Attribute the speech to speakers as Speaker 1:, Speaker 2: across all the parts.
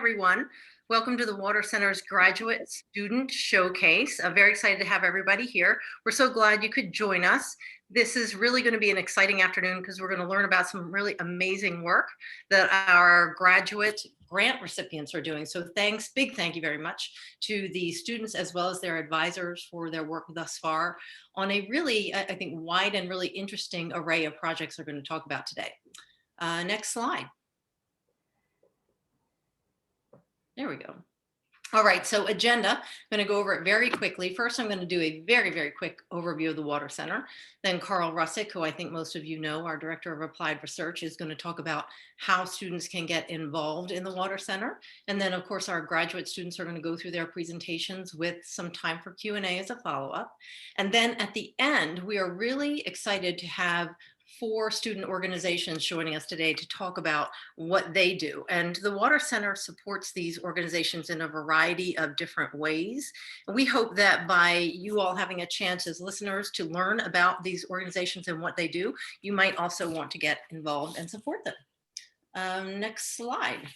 Speaker 1: Everyone. Welcome to the Water Center's Graduate Student Showcase. I'm very excited to have everybody here. We're so glad you could join us. This is really going to be an exciting afternoon because we're going to learn about some really amazing work that our graduate grant recipients are doing. So big thank you very much to the students as well as their advisors for their work thus far on a really, I think, wide and really interesting array of projects we're going to talk about today. Next slide. There we go. All right, so agenda, I'm going to go over it very quickly. First, I'm going to do a very quick overview of the Water Center. Then Carl Russick, who I think most of you know, our Director of Applied Research, is going to talk about how students can get involved in the Water Center. And then, of course, our graduate students are going to go through their presentations with some time for Q&A as a follow-up. And then at the end, we are really excited to have 4 student organizations joining us today to talk about what they do. And the Water Center supports these organizations in a variety of different ways. And we hope that by you all having a chance as listeners to learn about these organizations and what they do, you might also want to get involved and support them. Next slide.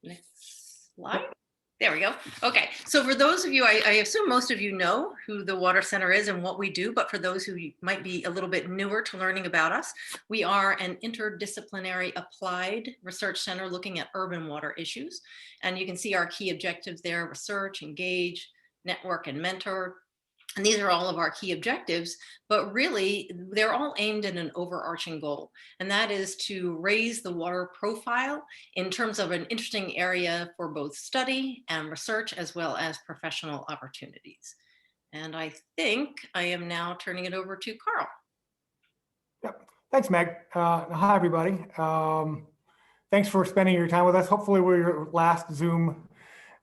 Speaker 1: Next slide. There we go. Okay, so for those of you, I assume most of you know who the Water Center is and what we do, but for those who might be a little bit newer to learning about us, we are an interdisciplinary applied research center looking at urban water issues. And you can see our key objectives there: research, engage, network, and mentor. And these are all of our key objectives, but really they're all aimed at an overarching goal. And that is to raise the water profile in terms of an interesting area for both study and research, as well as professional opportunities. And I think I am now turning it over to Carl.
Speaker 2: Yep. Thanks, Meg. Hi, everybody. Thanks for spending your time with us. Hopefully we're your last Zoom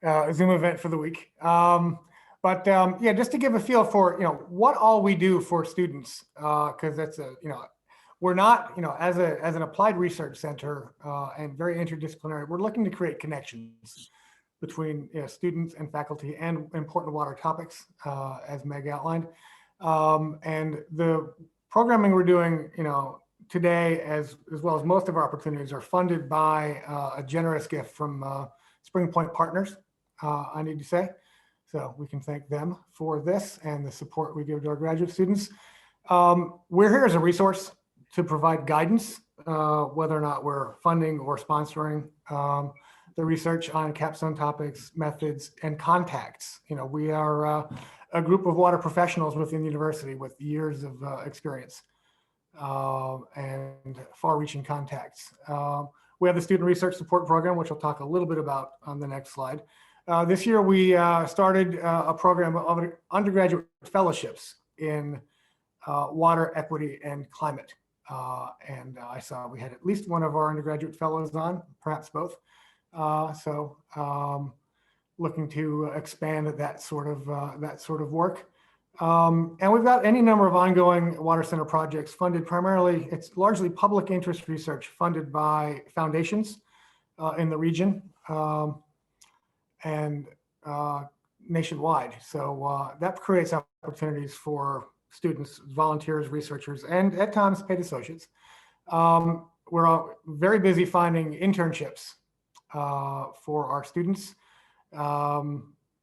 Speaker 2: event for the week. Yeah, just to give a feel for, what all we do for students, because that's we're not, as an applied research center and very interdisciplinary, we're looking to create connections between students and faculty and important water topics, as Meg outlined. And the programming we're doing, today, as well as most of our opportunities, are funded by a generous gift from Spring Point Partners, I need to say. So we can thank them for this and the support we give to our graduate students. We're here as a resource to provide guidance, whether or not we're funding or sponsoring the research on capstone topics, methods, and contacts. We are a group of water professionals within the university with years of experience and far-reaching contacts. We have the Student Research Support Program, which I'll talk a little bit about on the next slide. This year, we started a program of undergraduate fellowships in water, equity, and climate. And I saw we had at least one of our undergraduate fellows on, perhaps both. Looking to expand that sort of work. And we've got any number of ongoing Water Center projects funded primarily. It's largely public interest research funded by foundations in the region. And nationwide. So that creates opportunities for students, volunteers, researchers, and at times paid associates. We're all very busy finding internships for our students.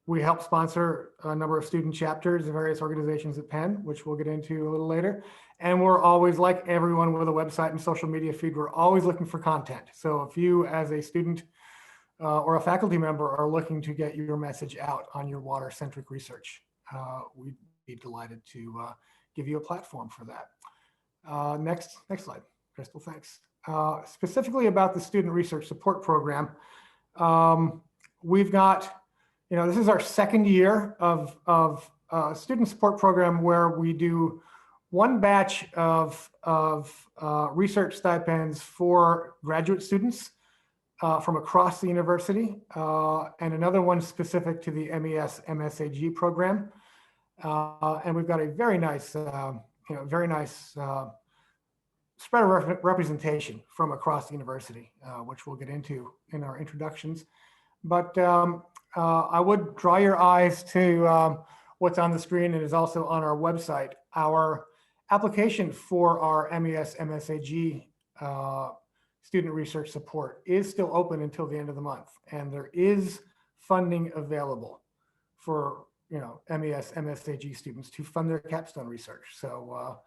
Speaker 2: We help sponsor a number of student chapters of various organizations at Penn, which we'll get into a little later. And we're always, like everyone with a website and social media feed, we're always looking for content. So if you as a student or a faculty member are looking to get your message out on your water-centric research, we'd be delighted to give you a platform for that. Next slide, Crystal, thanks. Specifically about the Student Research Support Program, we've got, this is our second year of a student support program where we do one batch of research stipends for graduate students from across the university, and another one specific to the MES MSAG program. And we've got a very nice, spread of representation from across the university, which we'll get into in our introductions. But I would draw your eyes to what's on the screen and is also on our website. Our application for our MES MSAG student research support is still open until the end of the month, and there is funding available for MES, MSAG students to fund their capstone research. So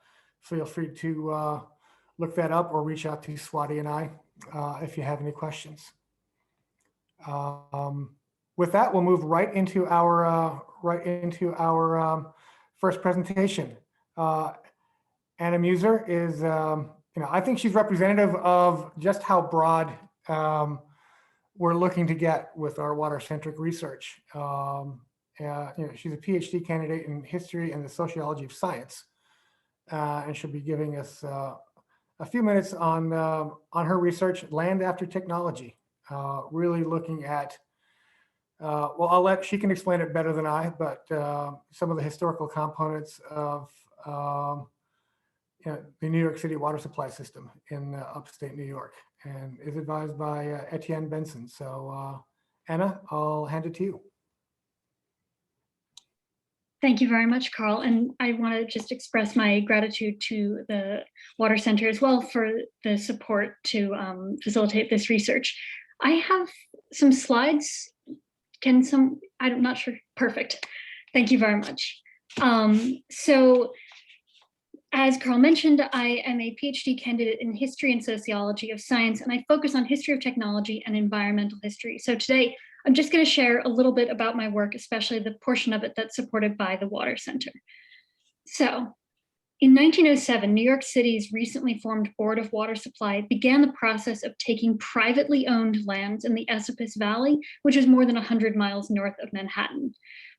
Speaker 2: feel free to look that up or reach out to Swati and I if you have any questions. With that, we'll move right into our first presentation. Anna Muser is, I think she's representative of just how broad we're looking to get with our water-centric research. She's a PhD candidate in history and the sociology of science, and she'll be giving us a few minutes on her research, Land After Technology, really looking at, well, she can explain it better than I, but some of the historical components of the New York City water supply system in upstate New York, and is advised by Etienne Benson. So Anna, I'll hand it to you.
Speaker 3: Thank you very much, Carl. And I want to just express my gratitude to the Water Center as well for the support to facilitate this research. I have some slides. I'm not sure. Perfect. Thank you very much. So as Carl mentioned, I am a PhD candidate in history and sociology of science, and I focus on history of technology and environmental history. So today, I'm just going to share a little bit about my work, especially the portion of it that's supported by the Water Center. So in 1907, New York City's recently formed Board of Water Supply began the process of taking privately owned lands in the Esopus Valley, which is more than 100 miles north of Manhattan.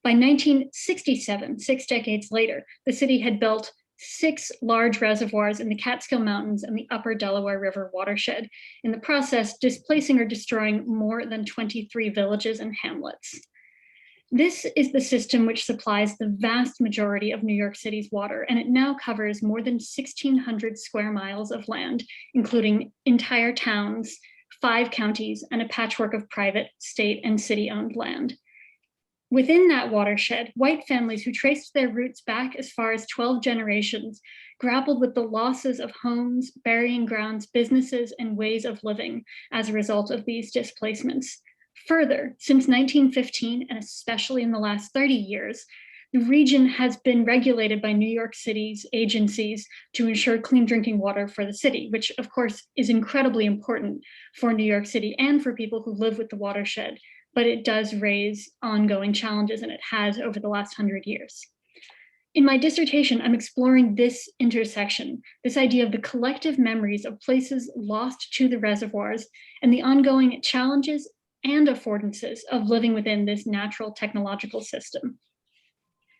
Speaker 3: By 1967, 6 decades later, the city had built 6 large reservoirs in the Catskill Mountains and the upper Delaware River watershed, in the process displacing or destroying more than 23 villages and hamlets. This is the system which supplies the vast majority of New York City's water, and it now covers more than 1,600 square miles of land, including entire towns, 5 counties, and a patchwork of private, state, and city-owned land. Within that watershed, white families who traced their roots back as far as 12 generations grappled with the losses of homes, burying grounds, businesses, and ways of living as a result of these displacements. Further, since 1915, and especially in the last 30 years, the region has been regulated by New York City's agencies to ensure clean drinking water for the city, which of course is incredibly important for New York City and for people who live with the watershed. But it does raise ongoing challenges, and it has over the last 100 years. In my dissertation, I'm exploring this intersection, this idea of the collective memories of places lost to the reservoirs and the ongoing challenges and affordances of living within this natural technological system.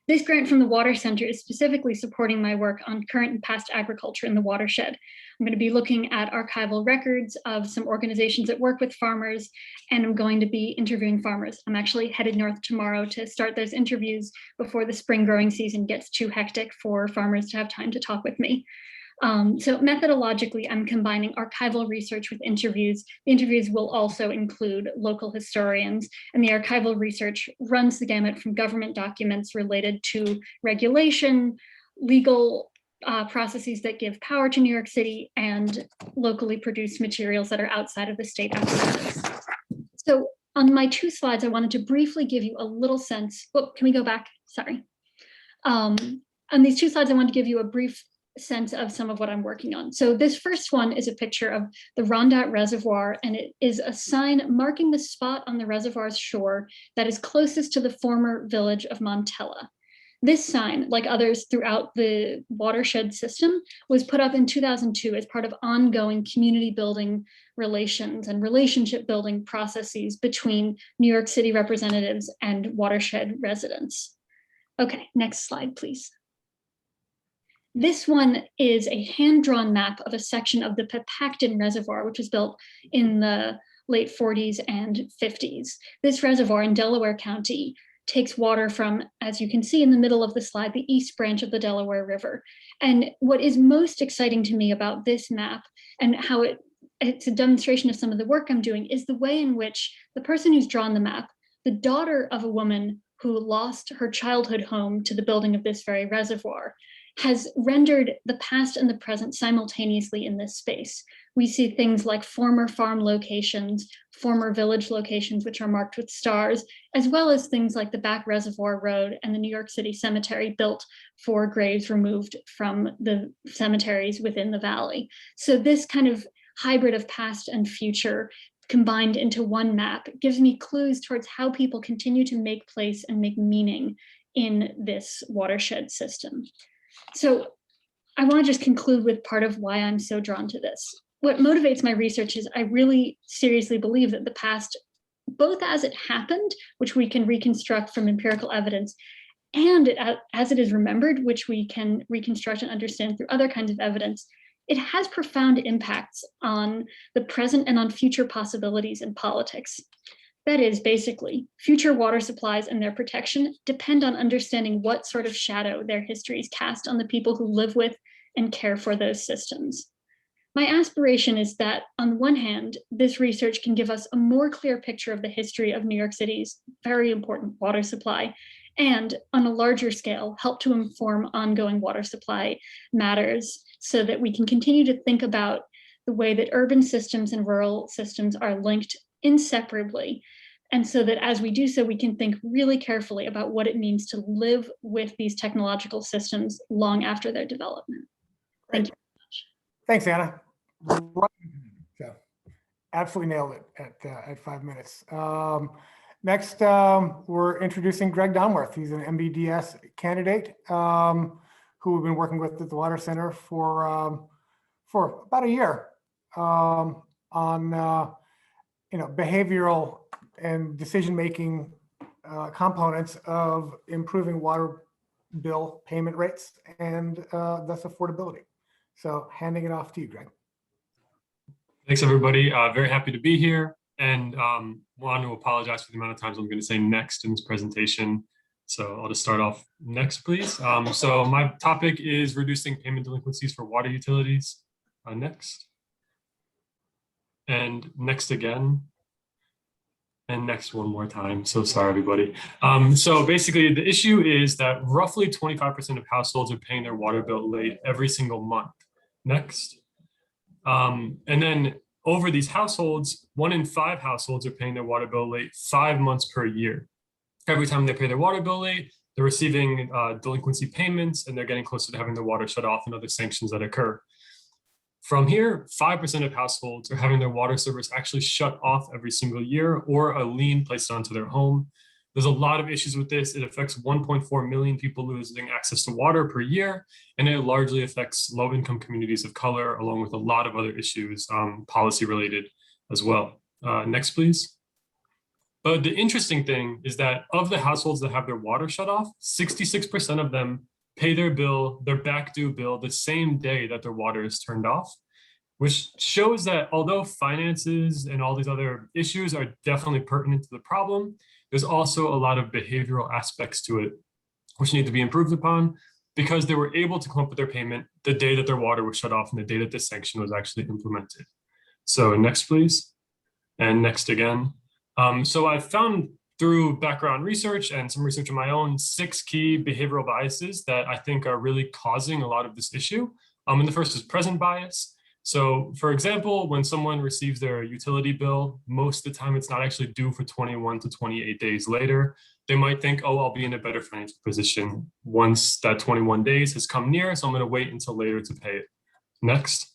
Speaker 3: This grant from the Water Center is specifically supporting my work on current and past agriculture in the watershed. I'm going to be looking at archival records of some organizations that work with farmers, and I'm going to be interviewing farmers. I'm actually headed north tomorrow to start those interviews before the spring growing season gets too hectic for farmers to have time to talk with me. So methodologically, I'm combining archival research with interviews. The interviews will also include local historians, and the archival research runs the gamut from government documents related to regulation, legal processes that give power to New York City, and locally produced materials that are outside of the state apparatus. So on my 2 slides, I wanted to briefly give you a little sense. Oh, can we go back? Sorry. On these 2 slides, I want to give you a brief sense of some of what I'm working on. So this first one is a picture of the Rondat Reservoir, and it is a sign marking the spot on the reservoir's shore that is closest to the former village of Montella. This sign, like others throughout the watershed system, was put up in 2002 as part of ongoing community building relations and relationship building processes between New York City representatives and watershed residents. Okay, next slide, please. This one is a hand-drawn map of a section of the Pepacton Reservoir, which was built in the late 40s and 50s. This reservoir in Delaware County takes water from, as you can see in the middle of the slide, the east branch of the Delaware River. And what is most exciting to me about this map and how it's a demonstration of some of the work I'm doing is the way in which the person who's drawn the map, the daughter of a woman who lost her childhood home to the building of this very reservoir, has rendered the past and the present simultaneously in this space. we see things like former farm locations, former village locations, which are marked with stars, as well as things like the Back Reservoir Road and the New York City Cemetery built for graves removed from the cemeteries within the valley. So this kind of hybrid of past and future combined into one map gives me clues towards how people continue to make place and make meaning in this watershed system. So I want to just conclude with part of why I'm so drawn to this. What motivates my research is I really seriously believe that the past, both as it happened, which we can reconstruct from empirical evidence, and as it is remembered, which we can reconstruct and understand through other kinds of evidence, it has profound impacts on the present and on future possibilities in politics. That is, basically, future water supplies and their protection depend on understanding what sort of shadow their histories cast on the people who live with and care for those systems. My aspiration is that, on one hand, this research can give us a more clear picture of the history of New York City's very important water supply, and on a larger scale, help to inform ongoing water supply matters so that we can continue to think about the way that urban systems and rural systems are linked inseparably. And so that as we do so, we can think really carefully about what it means to live with these technological systems long after their development. Thank you very much.
Speaker 2: Thanks, Anna. So, absolutely nailed it at 5 minutes. Next, we're introducing Greg Donworth. He's an MBDS candidate who we've been working with at the Water Center for about a year on behavioral and decision-making components of improving water bill payment rates and thus affordability. So handing it off to you, Greg.
Speaker 4: Thanks, everybody. Very happy to be here, and want to apologize for the amount of times I'm going to say next in this presentation. So I'll just start off next, please. So my topic is reducing payment delinquencies for water utilities. Next. And next again. And next one more time. So sorry, everybody. So basically, the issue is that roughly 25% of households are paying their water bill late every single month. Next. And then over these households, 1 in 5 households are paying their water bill late 5 months per year. Every time they pay their water bill late, they're receiving delinquency payments, and they're getting closer to having their water shut off and other sanctions that occur. From here, 5% of households are having their water service actually shut off every single year or a lien placed onto their home. There's a lot of issues with this. It affects 1.4 million people losing access to water per year, and it largely affects low-income communities of color, along with a lot of other issues, policy-related as well. Next, please. But the interesting thing is that of the households that have their water shut off, 66% of them pay their bill, their back due bill, the same day that their water is turned off, which shows that although finances and all these other issues are definitely pertinent to the problem, there's also a lot of behavioral aspects to it, which need to be improved upon, because they were able to come up with their payment the day that their water was shut off and the day that this sanction was actually implemented. So next, please. And next again. So I've found through background research and some research of my own, 6 key behavioral biases that I think are really causing a lot of this issue. And the first is present bias. So for example, when someone receives their utility bill, most of the time it's not actually due for 21 to 28 days later. They might think, oh, I'll be in a better financial position once that 21 days has come near, so I'm going to wait until later to pay it. Next.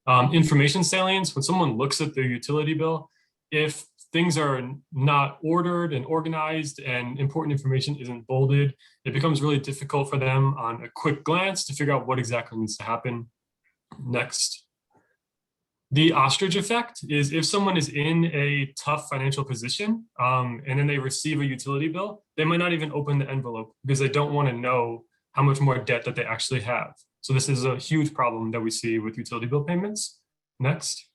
Speaker 4: Information salience. When someone looks at their utility bill, if things are not ordered and organized and important information isn't bolded, it becomes really difficult for them on a quick glance to figure out what exactly needs to happen. Next. The ostrich effect is if someone is in a tough financial position and then they receive a utility bill, they might not even open the envelope because they don't want to know how much more debt that they actually have. So this is a huge problem that we see with utility bill payments. Next.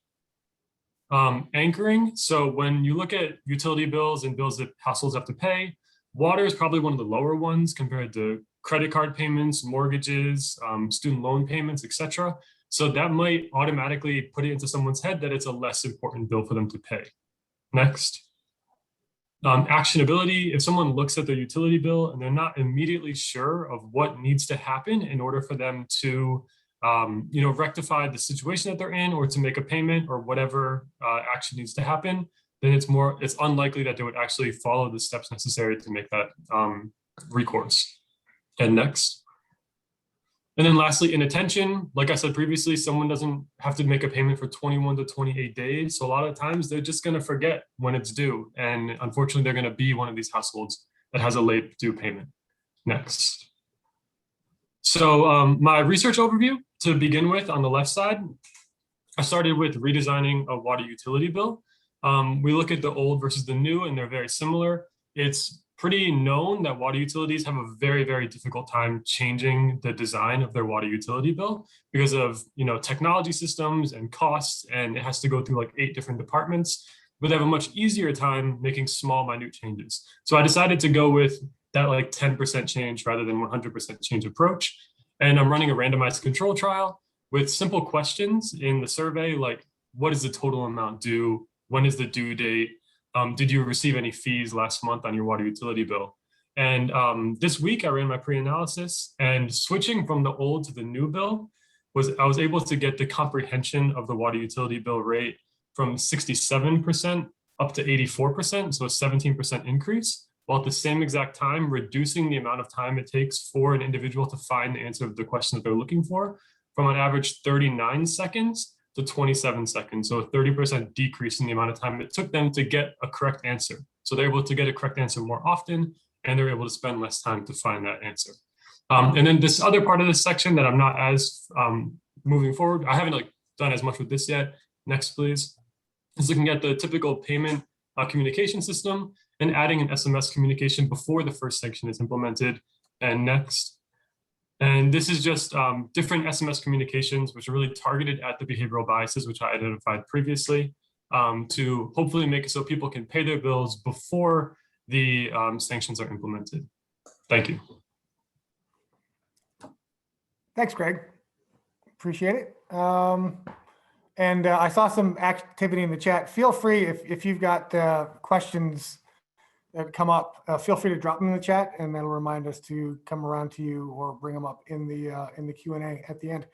Speaker 4: Anchoring. So when you look at utility bills and bills that households have to pay, water is probably one of the lower ones compared to credit card payments, mortgages, student loan payments, etc. So that might automatically put it into someone's head that it's a less important bill for them to pay. Next. Actionability. If someone looks at their utility bill and they're not immediately sure of what needs to happen in order for them to rectify the situation that they're in, or to make a payment, or whatever action needs to happen, then it's unlikely that they would actually follow the steps necessary to make that recourse. And next. And then lastly, inattention, like I said previously, someone doesn't have to make a payment for 21 to 28 days. So a lot of times they're just going to forget when it's due. And unfortunately, they're going to be one of these households that has a late due payment. Next. So my research overview to begin with, on the left side, I started with redesigning a water utility bill. We look at the old versus the new, and they're very similar. It's pretty known that water utilities have a very, very difficult time changing the design of their water utility bill because of technology systems and costs, and it has to go through like 8 different departments, but they have a much easier time making small, minute changes. So I decided to go with that like 10% change rather than 100% change approach. And I'm running a randomized control trial with simple questions in the survey, like what is the total amount due? When is the due date? Did you receive any fees last month on your water utility bill? And this week I ran my pre-analysis, and switching from the old to the new bill I was able to get the comprehension of the water utility bill rate from 67% up to 84%, so a 17% increase, while at the same exact time reducing the amount of time it takes for an individual to find the answer of the question that they're looking for from an average 39 seconds to 27 seconds. So a 30% decrease in the amount of time it took them to get a correct answer. So they're able to get a correct answer more often, and they're able to spend less time to find that answer. And then this other part of this section that I'm not as moving forward, I haven't done as much with this yet. Next, please. Is looking at the typical payment communication system and adding an SMS communication before the first section is implemented. And next. And this is just different SMS communications, which are really targeted at the behavioral biases, which I identified previously, to hopefully make it so people can pay their bills before the sanctions are implemented. Thank you.
Speaker 2: Thanks, Greg. Appreciate it. And I saw some activity in the chat. Feel free, if you've got questions that come up, feel free to drop them in the chat, and that'll remind us to come around to you or bring them up in the Q&A at the end.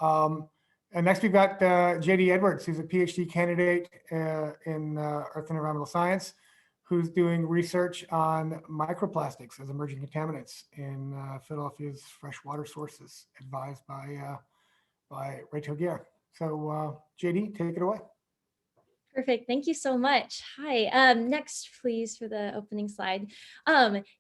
Speaker 2: And next we've got JD Edwards, who's a PhD candidate in Earth and Environmental Science, who's doing research on microplastics as emerging contaminants in Philadelphia's freshwater sources, advised by Rachel Gear. So JD, take it away.
Speaker 5: Perfect. Thank you so much. Hi. Next, please, for the opening slide.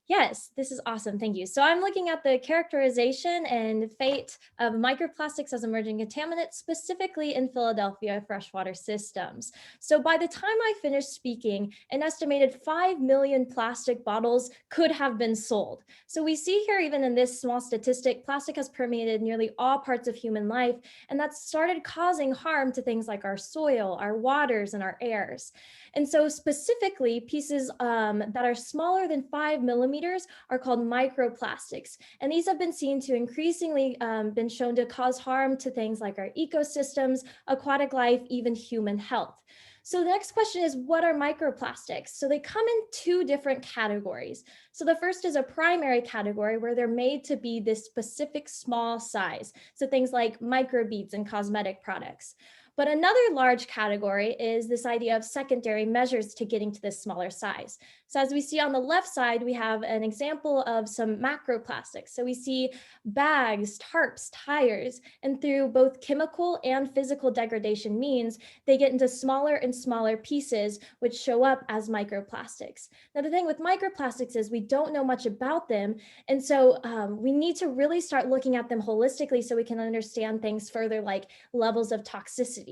Speaker 5: Yes, this is awesome. Thank you. So I'm looking at the characterization and fate of microplastics as emerging contaminants, specifically in Philadelphia freshwater systems. So by the time I finished speaking, an estimated 5 million plastic bottles could have been sold. So we see here, even in this small statistic, plastic has permeated nearly all parts of human life, and that's started causing harm to things like our soil, our waters, and our airs. And so specifically, pieces that are smaller than 5 millimeters are called microplastics. And these have been seen to increasingly been shown to cause harm to things like our ecosystems, aquatic life, even human health. So the next question is, what are microplastics? So they come in 2 different categories. So the first is a primary category where they're made to be this specific small size. So things like microbeads and cosmetic products. But another large category is this idea of secondary measures to getting to this smaller size. So as we see on the left side, we have an example of some macroplastics. So we see bags, tarps, tires, and through both chemical and physical degradation means, they get into smaller and smaller pieces, which show up as microplastics. Now, the thing with microplastics is we don't know much about them. And so we need to really start looking at them holistically so we can understand things further, like levels of toxicity.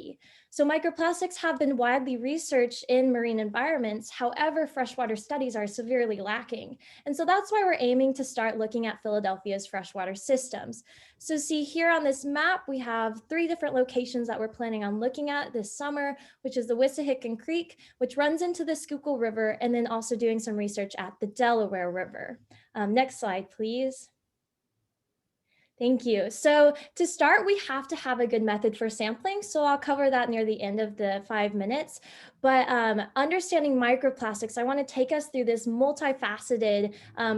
Speaker 5: So microplastics have been widely researched in marine environments. However, freshwater studies are severely lacking. And so that's why we're aiming to start looking at Philadelphia's freshwater systems. So see here on this map, we have 3 different locations that we're planning on looking at this summer, which is the Wissahickon Creek, which runs into the Schuylkill River, and then also doing some research at the Delaware River. Next slide, please. Thank you. So to start, we have to have a good method for sampling. So I'll cover that near the end of the 5 minutes. But understanding microplastics, I want to take us through this multifaceted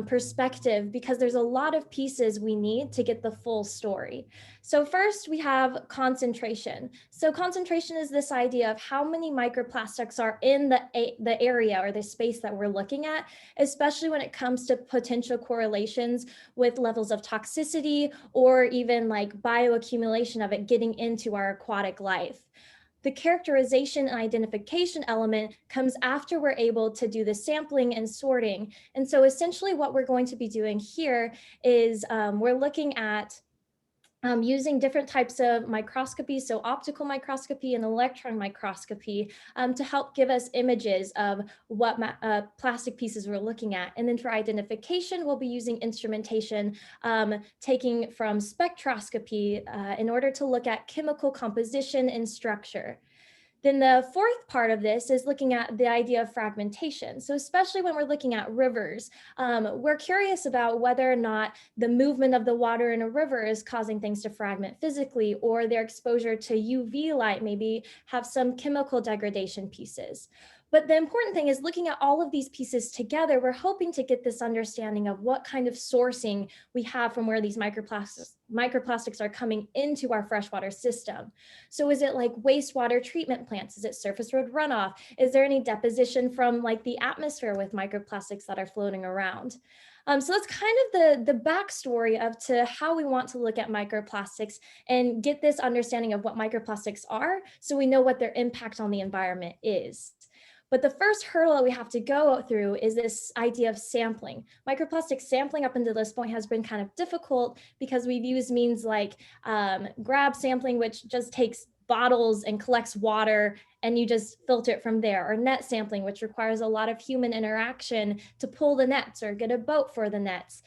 Speaker 5: perspective because there's a lot of pieces we need to get the full story. So first we have concentration. So concentration is this idea of how many microplastics are in the area or the space that we're looking at, especially when it comes to potential correlations with levels of toxicity or even like bioaccumulation of it getting into our aquatic life. The characterization and identification element comes after we're able to do the sampling and sorting. And so essentially what we're going to be doing here is we're looking at using different types of microscopy, so optical microscopy and electron microscopy, to help give us images of what plastic pieces we're looking at. And then for identification, we'll be using instrumentation taking from spectroscopy in order to look at chemical composition and structure. Then the fourth part of this is looking at the idea of fragmentation. So especially when we're looking at rivers, we're curious about whether or not the movement of the water in a river is causing things to fragment physically, or their exposure to UV light maybe have some chemical degradation pieces. But the important thing is looking at all of these pieces together, we're hoping to get this understanding of what kind of sourcing we have from where these microplastics are coming into our freshwater system. So is it like wastewater treatment plants? Is it surface road runoff? Is there any deposition from like the atmosphere with microplastics that are floating around? So that's kind of the backstory of to how we want to look at microplastics and get this understanding of what microplastics are so we know what their impact on the environment is. But the first hurdle that we have to go through is this idea of sampling. Microplastic sampling up until this point has been kind of difficult because we've used means like grab sampling, which just takes bottles and collects water and you just filter it from there, or net sampling, which requires a lot of human interaction to pull the nets or get a boat for the nets.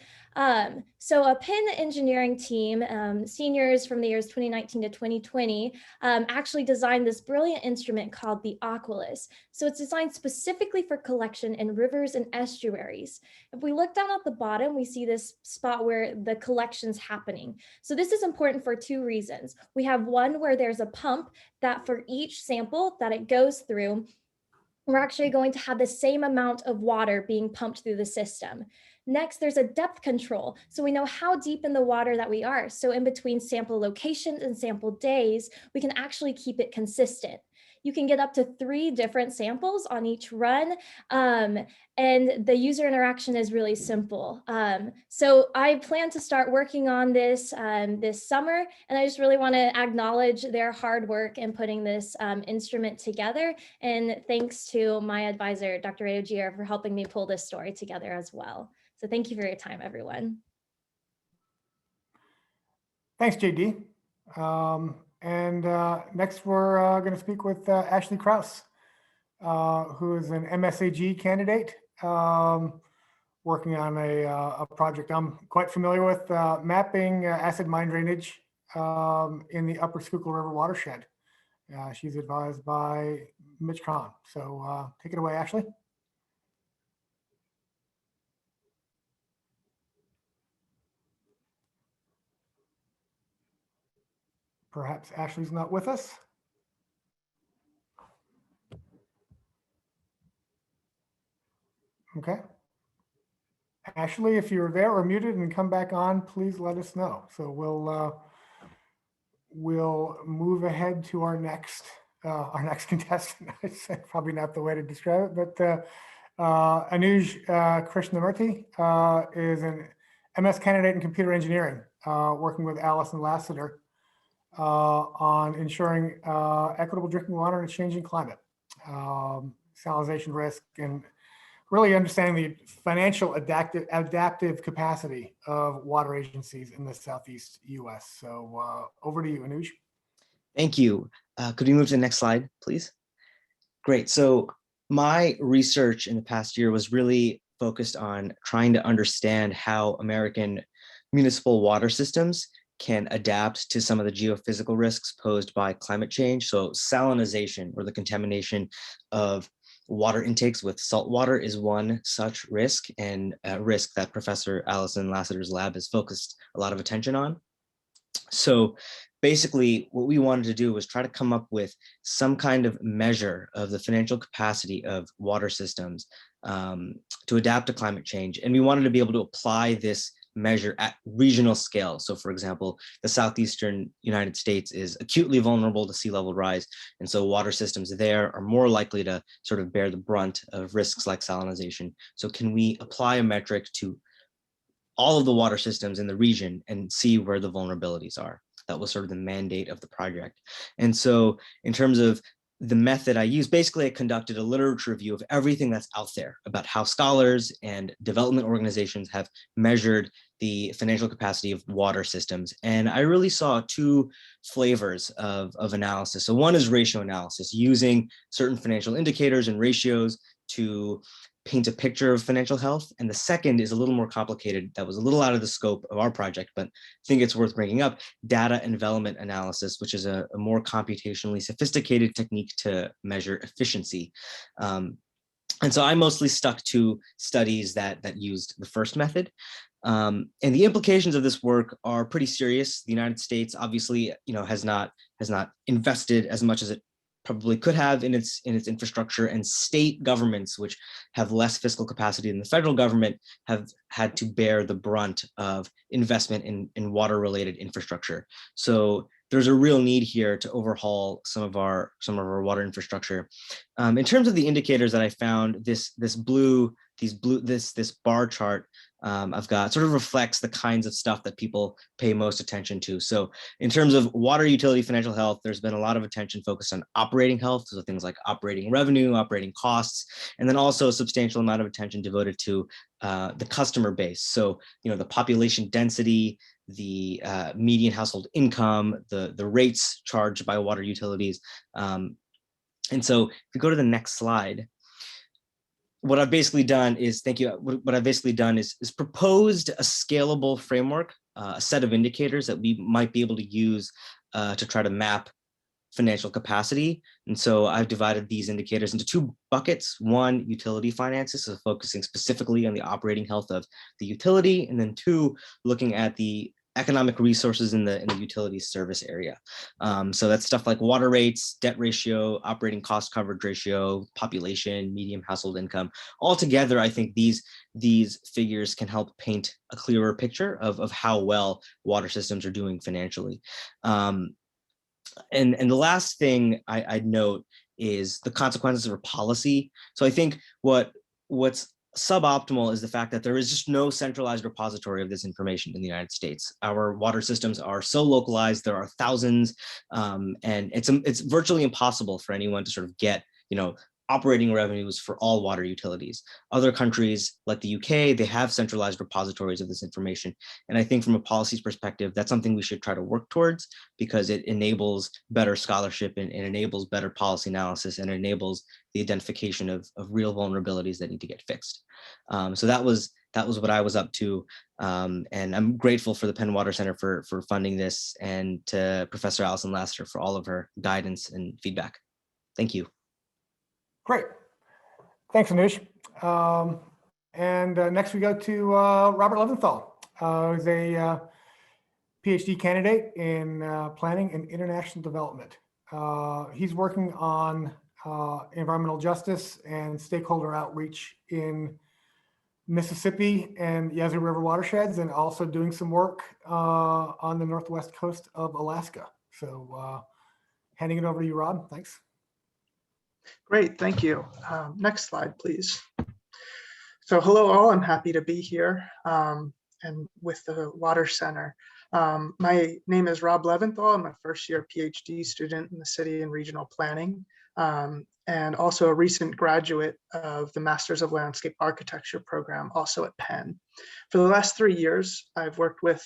Speaker 5: So a Penn engineering team, seniors from the years 2019 to 2020, actually designed this brilliant instrument called the Aquilus. So it's designed specifically for collection in rivers and estuaries. If we look down at the bottom, we see this spot where the collection's happening. So this is important for two reasons. We have one where there's a pump that for each sample that it goes through, we're actually going to have the same amount of water being pumped through the system. Next, there's a depth control. So we know how deep in the water that we are. So in between sample locations and sample days, we can actually keep it consistent. You can get up to 3 different samples on each run. And the user interaction is really simple. So I plan to start working on this this summer. And I just really want to acknowledge their hard work in putting this instrument together. And thanks to my advisor, Dr. Rayogier, for helping me pull this story together as well. So thank you for your time, everyone.
Speaker 2: Thanks, JD. Next, we're going to speak with Ashley Krause, who is an MSAG candidate working on a project I'm quite familiar with, mapping acid mine drainage in the Upper Schuylkill River watershed. She's advised by Mitch Kahn. So take it away, Ashley. Perhaps Ashley's not with us. Okay. Ashley, if you're there or muted and come back on, please let us know. So we'll move ahead to our next contestant. Probably not the way to describe it, but Anuj Krishnamurthy is an MS candidate in computer engineering, working with Allison Lassiter on ensuring equitable drinking water in a changing climate, salinization risk, and really understanding the financial adaptive capacity of water agencies in the Southeast US. So over to you, Anuj.
Speaker 6: Thank you. Could we move to the next slide, please? Great. So my research in the past year was really focused on trying to understand how American municipal water systems can adapt to some of the geophysical risks posed by climate change. So salinization, or the contamination of water intakes with salt water, is one such risk, and a risk that Professor Allison Lassiter's lab has focused a lot of attention on. So basically what we wanted to do was try to come up with some kind of measure of the financial capacity of water systems to adapt to climate change. And we wanted to be able to apply this measure at regional scale. So for example, the southeastern United States is acutely vulnerable to sea level rise. And so water systems there are more likely to sort of bear the brunt of risks like salinization. So can we apply a metric to all of the water systems in the region and see where the vulnerabilities are? That was sort of the mandate of the project. And so in terms of the method I used, basically I conducted a literature review of everything that's out there about how scholars and development organizations have measured the financial capacity of water systems. And I really saw two flavors of analysis. So one is ratio analysis, using certain financial indicators and ratios to paint a picture of financial health. And the second is a little more complicated. That was a little out of the scope of our project, but I think it's worth bringing up: data envelopment analysis, which is a more computationally sophisticated technique to measure efficiency. And so I mostly stuck to studies that used the first method. And the implications of this work are pretty serious. The United States obviously, has not invested as much as it probably could have in its infrastructure, and state governments, which have less fiscal capacity than the federal government, have had to bear the brunt of investment in water related infrastructure. So there's a real need here to overhaul some of our water infrastructure. In terms of the indicators that I found, this bar chart I've got sort of reflects the kinds of stuff that people pay most attention to. So in terms of water utility financial health, there's been a lot of attention focused on operating health, so things like operating revenue, operating costs, and then also a substantial amount of attention devoted to the customer base. So, the population density, the median household income, the rates charged by water utilities. And so if we go to the next slide, what I've basically done is, thank you, what I've basically done is proposed a scalable framework, a set of indicators that we might be able to use to try to map financial capacity. And so I've divided these indicators into two buckets: one, utility finances, so focusing specifically on the operating health of the utility, and then two, looking at the economic resources in the utility service area. So that's stuff like water rates, debt ratio, operating cost coverage ratio, population, median household income. Altogether, I think these figures can help paint a clearer picture of how well water systems are doing financially. And the last thing I'd note is the consequences of policy. So I think what's suboptimal is the fact that there is just no centralized repository of this information in the United States. Our water systems are so localized, there are thousands, and it's virtually impossible for anyone to sort of get, operating revenues for all water utilities. Other countries like the UK, they have centralized repositories of this information. And I think from a policies perspective, that's something we should try to work towards, because it enables better scholarship and enables better policy analysis, and enables the identification of real vulnerabilities that need to get fixed. So that was what I was up to. And I'm grateful for the Penn Water Center for funding this, and to Professor Allison Laster for all of her guidance and feedback. Thank you.
Speaker 2: Great. Thanks, Anush. And next we go to Robert Leventhal, who's a PhD candidate in planning and international development. He's working on environmental justice and stakeholder outreach in Mississippi and Yazoo River watersheds, and also doing some work on the northwest coast of Alaska. So handing it over to you, Rob. Thanks.
Speaker 7: Great, thank you. Next slide, please. So hello all, I'm happy to be here and with the Water Center. My name is Rob Leventhal. I'm a first-year PhD student in the city and regional planning, and also a recent graduate of the Masters of Landscape Architecture program, also at Penn. For the last 3 years, I've worked with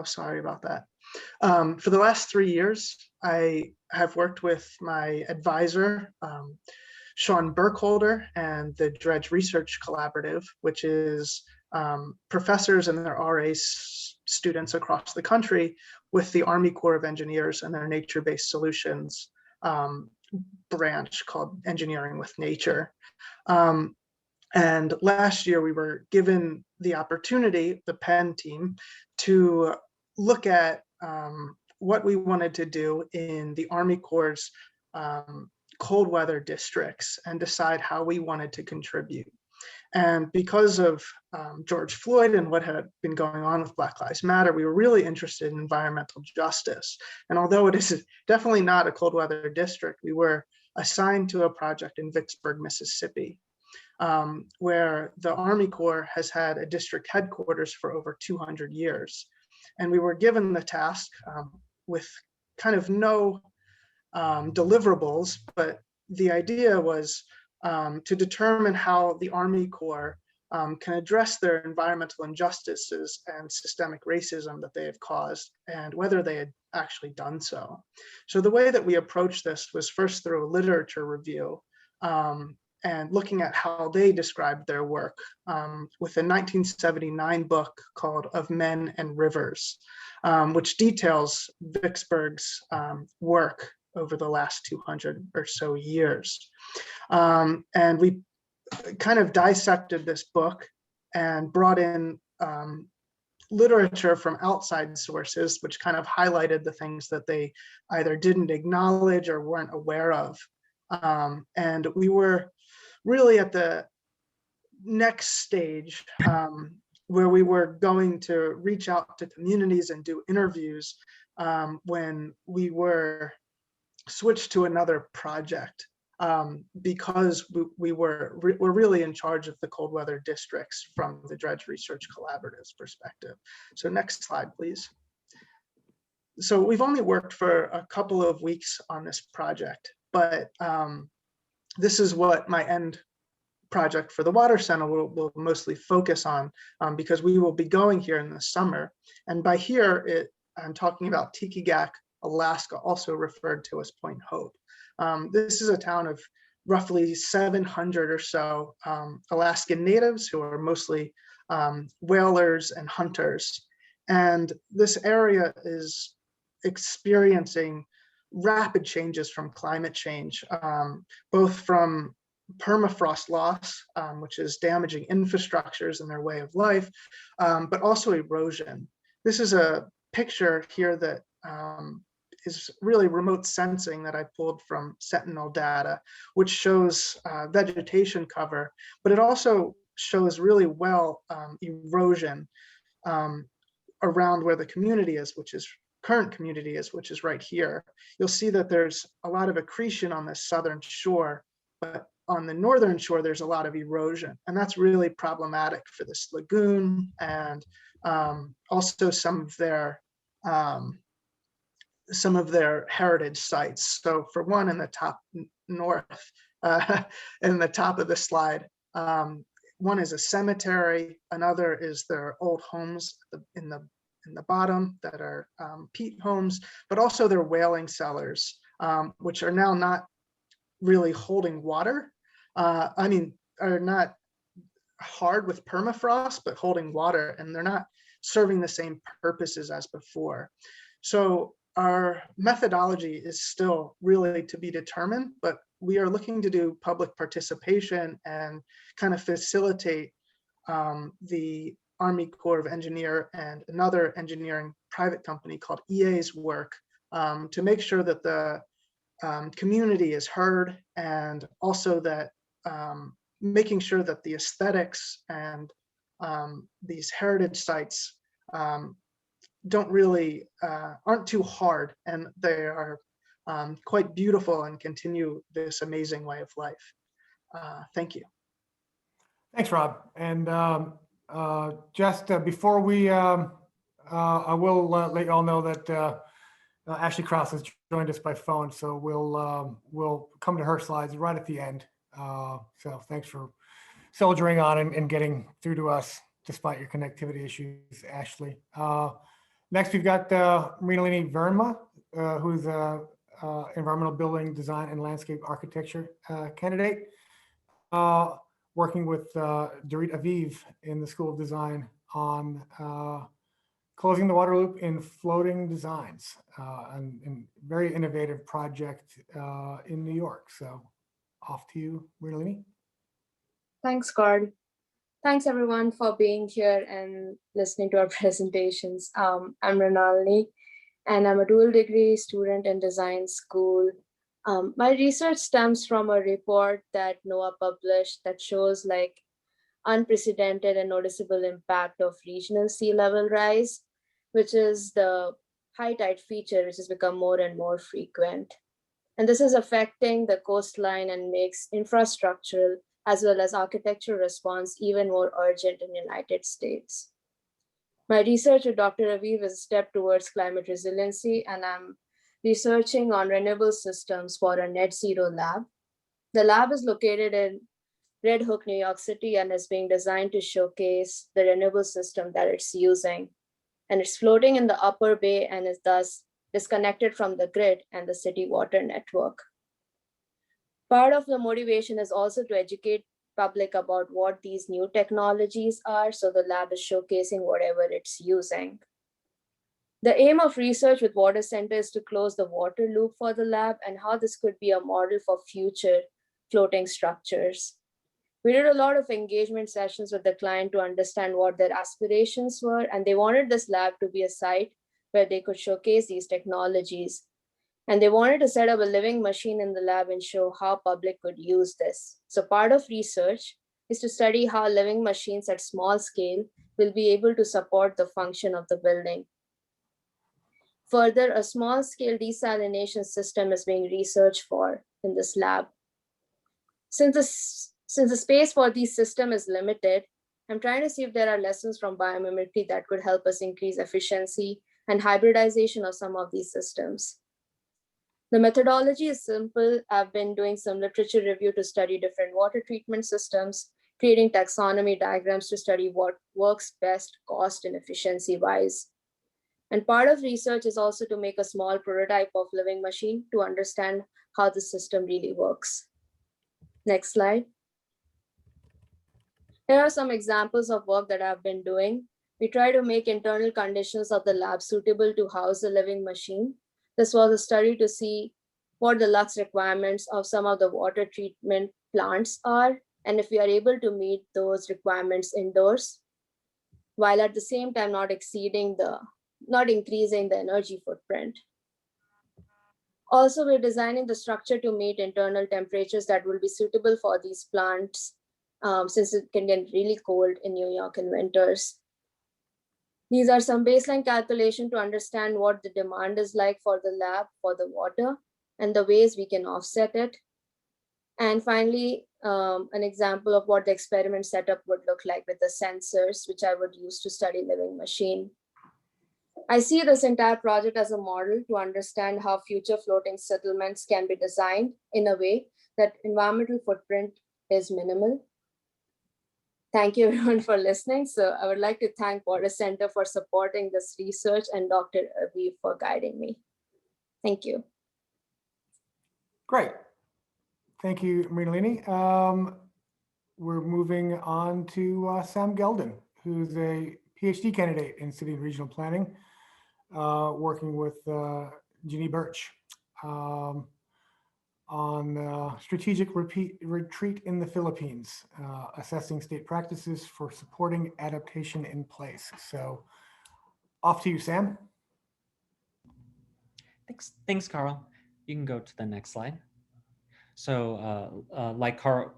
Speaker 7: sorry about that. For the last 3 years, I have worked with my advisor, Sean Burkholder, and the Dredge Research Collaborative, which is professors and their RA students across the country with the Army Corps of Engineers and their nature-based solutions branch called Engineering with Nature. And last year we were given the opportunity, the Penn team, to look at what we wanted to do in the Army Corps' cold weather districts and decide how we wanted to contribute. And because of George Floyd and what had been going on with Black Lives Matter, we were really interested in environmental justice. And although it is definitely not a cold weather district, we were assigned to a project in Vicksburg, Mississippi, where the Army Corps has had a district headquarters for over 200 years. And we were given the task with kind of no deliverables, but the idea was to determine how the Army Corps can address their environmental injustices and systemic racism that they have caused, and whether they had actually done so. So the way that we approached this was first through a literature review and looking at how they described their work with a 1979 book called Of Men and Rivers, which details Vicksburg's work over the last 200 or so years. And we kind of dissected this book and brought in literature from outside sources, which kind of highlighted the things that they either didn't acknowledge or weren't aware of. And we were really at the next stage where we were going to reach out to communities and do interviews when we were switched to another project because we're really in charge of the cold weather districts from the Dredge Research Collaborative's perspective. So next slide, please. So we've only worked for a couple of weeks on this project, but this is what my end project for the Water Center will mostly focus on because we will be going here in the summer. And by here, I'm talking about Tikigak, Alaska, also referred to as Point Hope. This is a town of roughly 700 or so Alaskan natives who are mostly whalers and hunters. And this area is experiencing rapid changes from climate change, both from permafrost loss, which is damaging infrastructures and their way of life, but also erosion. This is a picture here that is really remote sensing that I pulled from Sentinel data, which shows vegetation cover, but it also shows really well erosion around where the community is, current community is, which is right here. You'll see that there's a lot of accretion on the southern shore, but on the northern shore, there's a lot of erosion, and that's really problematic for this lagoon and also some of their heritage sites. So for one, in the top north, in the top of the slide, one is a cemetery, another is their old homes in the bottom that are peat homes, but also their whaling cellars, which are now not really holding water. Are not hard with permafrost, but holding water, and they're not serving the same purposes as before. So our methodology is still really to be determined, but we are looking to do public participation and kind of facilitate the Army Corps of Engineers and another engineering private company called EA's work to make sure that the community is heard, and also that making sure that the aesthetics and these heritage sites aren't too hard, and they are quite beautiful and continue this amazing way of life. Thank you.
Speaker 2: Thanks, Rob. And just before we, I will let you all know that Ashley Krause has joined us by phone, so we'll come to her slides right at the end. So thanks for soldiering on and getting through to us despite your connectivity issues, Ashley. Next, we've got Mrinalini Verma, who's an environmental building design and landscape architecture candidate, working with Dorit Aviv in the School of Design on closing the water loop in floating designs, and very innovative project in New York. So off to you, Mrinalini.
Speaker 8: Thanks, Carl. Thanks everyone for being here and listening to our presentations. I'm Renalini, and I'm a dual degree student in design school. My research stems from a report that NOAA published that shows like unprecedented and noticeable impact of regional sea level rise, which is the high tide feature, which has become more and more frequent. And this is affecting the coastline and makes infrastructural as well as architectural response even more urgent in the United States. My research with Dr. Aviv is a step towards climate resiliency, and I'm researching on renewable systems for a net zero lab. The lab is located in Red Hook, New York City, and is being designed to showcase the renewable system that it's using. And it's floating in the upper bay and is thus disconnected from the grid and the city water network. Part of the motivation is also to educate public about what these new technologies are, so the lab is showcasing whatever it's using. The aim of research with Water Center is to close the water loop for the lab and how this could be a model for future floating structures. We did a lot of engagement sessions with the client to understand what their aspirations were, and they wanted this lab to be a site where they could showcase these technologies. And they wanted to set up a living machine in the lab and show how public could use this. So part of research is to study how living machines at small scale will be able to support the function of the building. Further, a small scale desalination system is being researched for in this lab. Since the space for these systems is limited, I'm trying to see if there are lessons from biomimicry that could help us increase efficiency and hybridization of some of these systems. The methodology is simple. I've been doing some literature review to study different water treatment systems, creating taxonomy diagrams to study what works best cost and efficiency wise. And part of research is also to make a small prototype of living machine to understand how the system really works. Next slide. Here are some examples of work that I've been doing. We try to make internal conditions of the lab suitable to house the living machine. This was a study to see what the lux requirements of some of the water treatment plants are, and if we are able to meet those requirements indoors, while at the same time not increasing the energy footprint. Also, we're designing the structure to meet internal temperatures that will be suitable for these plants, since it can get really cold in New York in winters. These are some baseline calculation to understand what the demand is like for the lab, for the water, and the ways we can offset it. And finally, an example of what the experiment setup would look like with the sensors, which I would use to study living machine. I see this entire project as a model to understand how future floating settlements can be designed in a way that environmental footprint is minimal. Thank you everyone for listening. So I would like to thank Water Center for supporting this research and Dr. Aviv for guiding me. Thank you.
Speaker 2: Great. Thank you, Mrinalini. We're moving on to Sam Gelden, who's a PhD candidate in city and regional planning, working with Jeannie Birch on strategic retreat in the Philippines, assessing state practices for supporting adaptation in place. So off to you, Sam.
Speaker 9: Thanks, Carl. You can go to the next slide. So like Carl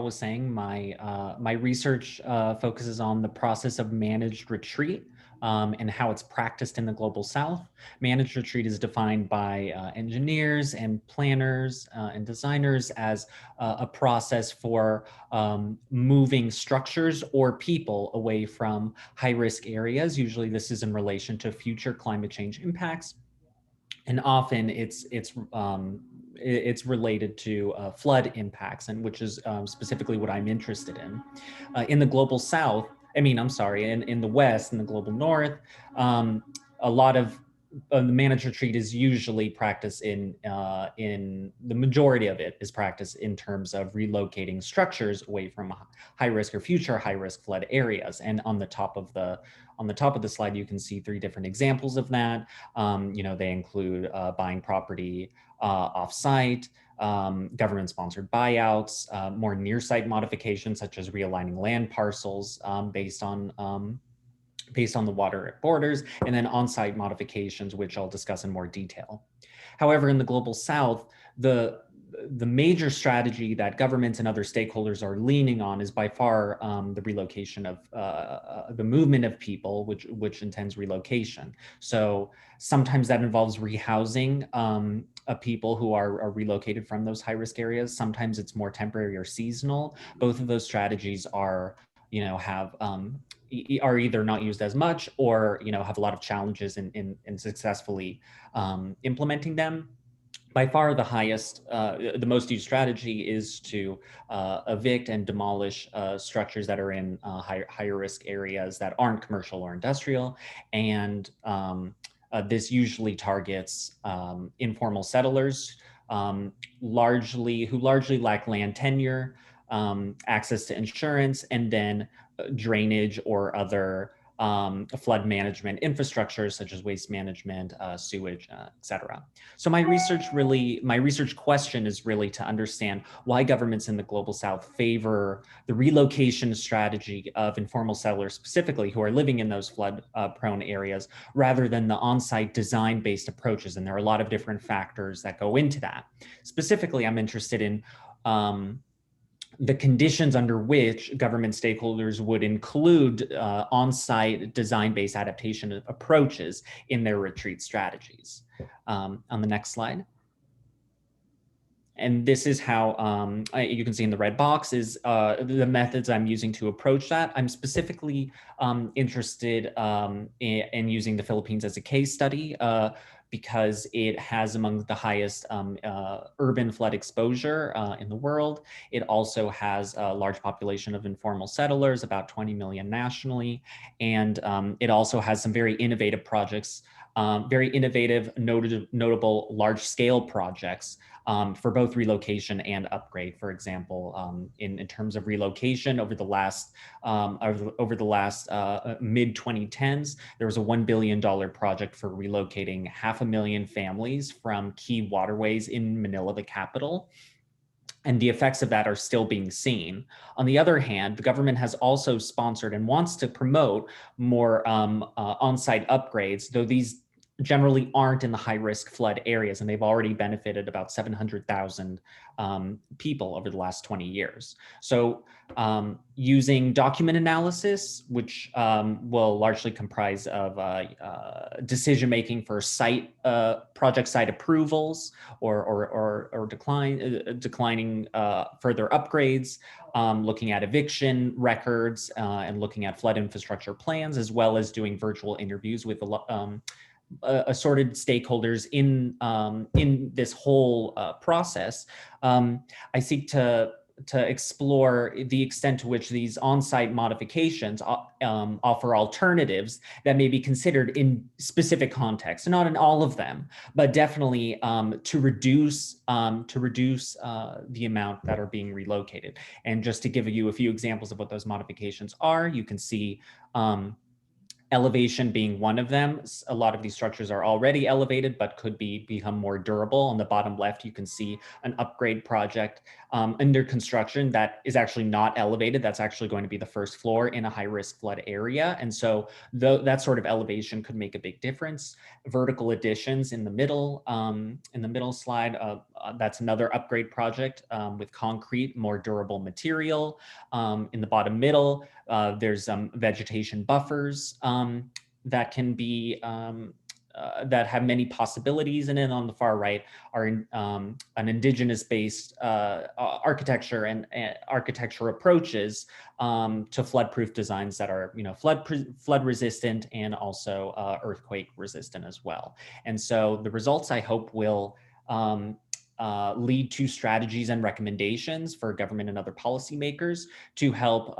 Speaker 9: was saying, my research focuses on the process of managed retreat and how it's practiced in the Global South. Managed retreat is defined by engineers and planners and designers as a process for moving structures or people away from high-risk areas. Usually this is in relation to future climate change impacts. And often it's related to flood impacts, and which is specifically what I'm interested in. In the Global South, in the West and the Global North, a lot of the managed retreat is usually practiced in the majority of it is practiced in terms of relocating structures away from high risk or future high risk flood areas. And on the top of the slide, you can see 3 different examples of that. They include buying property off-site, government-sponsored buyouts, more near-site modifications such as realigning land parcels based on the water borders, and then on-site modifications, which I'll discuss in more detail. However, in the Global South, the major strategy that governments and other stakeholders are leaning on is by far the relocation of the movement of people, which intends relocation. So sometimes that involves rehousing of people who are relocated from those high-risk areas. Sometimes it's more temporary or seasonal. Both of those strategies are, are either not used as much or, have a lot of challenges in successfully implementing them. By far the highest, the most used strategy is to evict and demolish structures that are in higher risk areas that aren't commercial or industrial. And this usually targets informal settlers, who largely lack land tenure, access to insurance, and then drainage or other flood management infrastructures such as waste management, sewage, et cetera. So my research question is really to understand why governments in the Global South favor the relocation strategy of informal settlers specifically who are living in those flood prone areas rather than the on-site design-based approaches. And there are a lot of different factors that go into that. Specifically, I'm interested in the conditions under which government stakeholders would include on-site design-based adaptation approaches in their retreat strategies. On the next slide. And this is how you can see in the red box is the methods I'm using to approach that. I'm specifically interested in using the Philippines as a case study because it has among the highest urban flood exposure in the world. It also has a large population of informal settlers, about 20 million nationally. And it also has some very innovative projects, very innovative, notable large-scale projects for both relocation and upgrade. For example, in terms of relocation, over the last mid 2010s, there was a $1 billion project for relocating 500,000 families from key waterways in Manila, the capital. And the effects of that are still being seen. On the other hand, the government has also sponsored and wants to promote more on-site upgrades, though these generally aren't in the high-risk flood areas, and they've already benefited about 700,000 people over the last 20 years. So using document analysis, which will largely comprise of decision-making for project site approvals or declining further upgrades, looking at eviction records and looking at flood infrastructure plans, as well as doing virtual interviews with assorted stakeholders in this whole process. I seek to explore the extent to which these on-site modifications offer alternatives that may be considered in specific contexts, not in all of them, but definitely to reduce the amount that are being relocated. And just to give you a few examples of what those modifications are, you can see elevation being one of them. A lot of these structures are already elevated, but could become more durable. On the bottom left, you can see an upgrade project under construction that is actually not elevated. That's actually going to be the first floor in a high-risk flood area. And so that sort of elevation could make a big difference. Vertical additions in the middle slide, that's another upgrade project with concrete, more durable material. In the bottom middle, there's vegetation buffers that can be that have many possibilities, and then on the far right are an indigenous-based architecture and architecture approaches to flood-proof designs that are, flood resistant and also earthquake resistant as well. And so the results, I hope, will lead to strategies and recommendations for government and other policymakers to help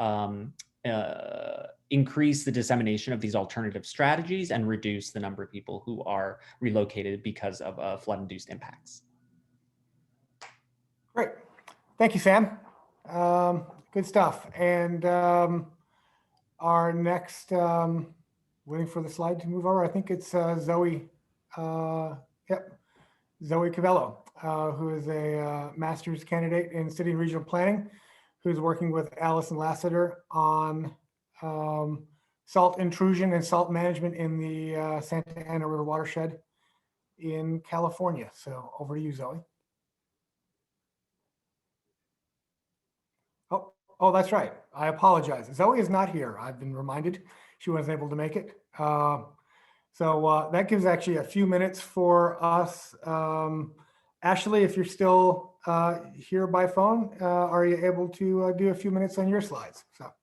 Speaker 9: increase the dissemination of these alternative strategies and reduce the number of people who are relocated because of flood-induced impacts.
Speaker 2: Great. Thank you, Sam. Good stuff. And our next, waiting for the slide to move over, I think it's Zoe. Yep, Zoe Cavello. who is a master's candidate in city and regional planning, who's working with Allison Lassiter on salt intrusion and salt management in the Santa Ana River watershed in California. So over to you, Zoe. Oh, that's right. I apologize. Zoe is not here. I've been reminded she wasn't able to make it. So that gives actually a few minutes for us. Ashley, if you're still here by phone, are you able to do a few minutes on your slides? So.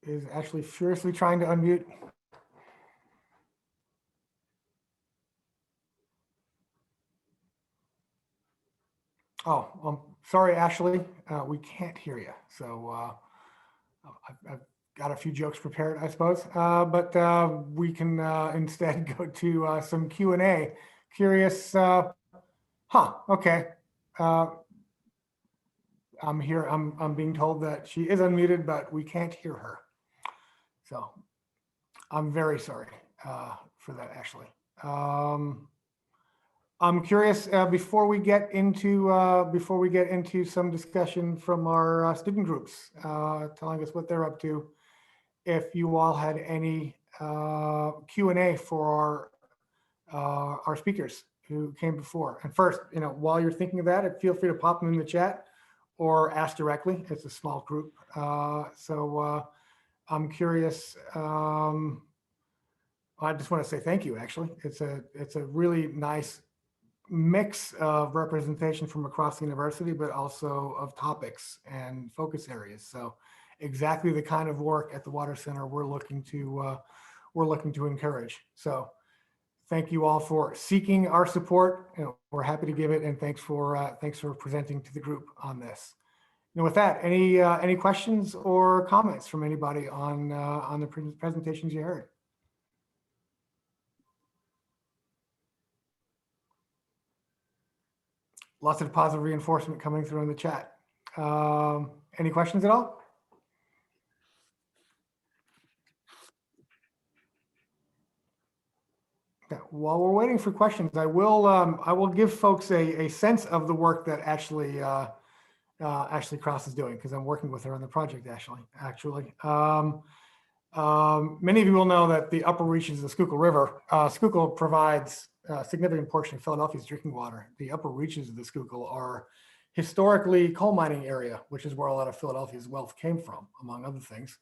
Speaker 2: Is Ashley furiously trying to unmute? Oh, sorry, Ashley, we can't hear you. So I've got a few jokes prepared, I suppose, but we can instead go to some Q&A. Curious, okay. I'm here, I'm being told that she is unmuted, but we can't hear her. So I'm very sorry for that, Ashley. I'm curious before we get into some discussion from our student groups telling us what they're up to, if you all had any Q&A for our speakers who came before. And first, while you're thinking of that, feel free to pop them in the chat or ask directly. It's a small group, so I'm curious. I just want to say thank you. Actually, it's a really nice mix of representation from across the university, but also of topics and focus areas. So exactly the kind of work at the Water Center we're looking to encourage. So thank you all for seeking our support. We're happy to give it, and thanks for presenting to the group on this. With that, any questions or comments from anybody on the presentations you heard? Lots of positive reinforcement coming through in the chat. Any questions at all? Okay. While we're waiting for questions, I will give folks a sense of the work that Ashley Cross is doing, because I'm working with her on the project. Actually, many of you will know that the upper reaches of the Schuylkill River, Schuylkill provides a significant portion of Philadelphia's drinking water. The upper reaches of the Schuylkill are historically coal mining area, which is where a lot of Philadelphia's wealth came from, among other things.